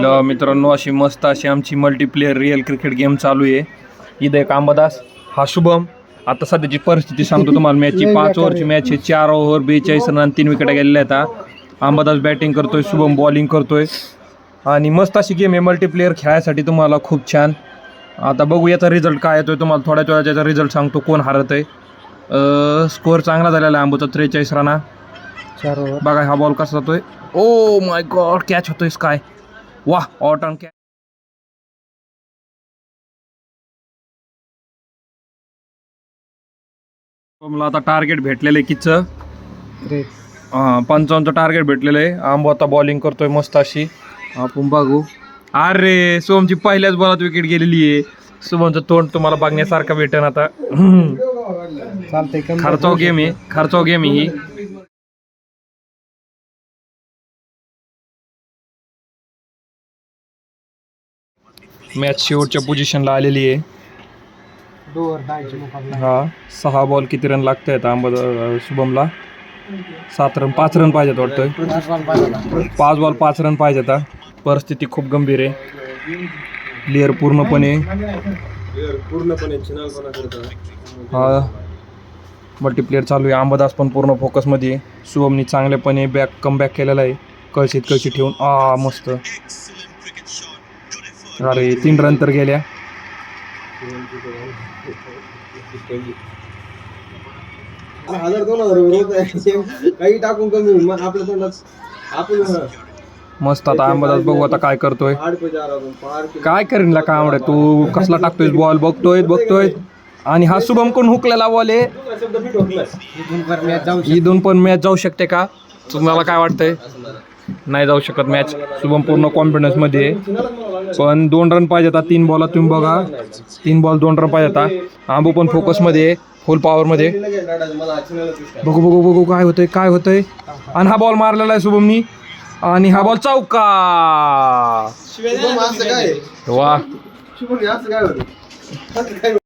Hello मित्रांनो, अशी मस्त अशी आमची मल्टीप्लेअर रिअल क्रिकेट गेम चालू आहे. इथं एक अंबादास, हा शुभम. आता सध्याची परिस्थिती सांगतो तुम्हाला. मॅचची 5 ओव्हरची मॅच आहे. 4 ओव्हर 42 रन 3 विकेट गेलेल्या आहेत. अंबादास बॅटिंग करतोय, शुभम बॉलिंग करतोय आणि मस्त अशी गेम आहे. मल्टीप्लेअर खेळायसाठी तुम्हाला खूप छान. आता बघू याचा रिझल्ट काय येतोय. तुम्हाला थोड्याच वेळात याचा रिझल्ट सांगतो कोण हरत आहे. स्कोअर चांगला झालेला आहे आंबोचा, 43 रना. बघा हा बॉल कसा जातोय. ओ माय गॉड, कॅच होतोय काय. वाह, ऑट ऑन कॅच. मला आता टार्गेट भेटलेलं आहे किचं. 55चं टार्गेट भेटलेलं आहे. आंबो आता बॉलिंग करतोय मस्त अशी. आपण बघू. अरे सोमची पहिल्याच बॉलात विकेट गेलेली आहे. शुभमचं तोंड तुम्हाला बघण्यासारखं भेटेन आता. खर्चाव गेम आहे ही. मॅच शेवटच्या पोझिशनला आलेली आहे. हा 6 बॉल किती रन लागत आहेत शुभमला? 7 रन, 5 रन पाहिजेत वाटतंय. 5 बॉल 5 रन पाहिजेत. परिस्थिती खूप गंभीर आहे. प्लेयर पूर्णपणे हा मल्टीप्लेअर चालू आहे. अंबादास पण पूर्ण फोकसमध्ये आहे. शुभमनी चांगल्यापणे कमबॅक केलेला आहे. कळशी ठेवून मस्त. अरे 3 रन तर गेल्या. मस्त. आता अंबादास बघू आता काय करतोय. काय करीन का आवडे तू. कसला टाकतोय बॉल. बघतोय आणि हा शुभम कोण हुकलेला बॉल आहे. इथून पण मॅच जाऊ शकते का तुम्हाला काय वाटतंय? नाही जाऊ शकत मॅच. शुभम पूर्ण कॉन्फिडन्स मध्ये आहे. पण 2 रन पाहिजे आता 3 बॉलात. तुम्ही बघा 3 बॉल 2 रन पाहिजे आता. आंबू पण फोकसमध्ये आहे, फुल पॉवरमध्ये. बघू काय होतंय. आणि हा बॉल मारलेला आहे शुभमनी आणि हा बॉल चौका. वा.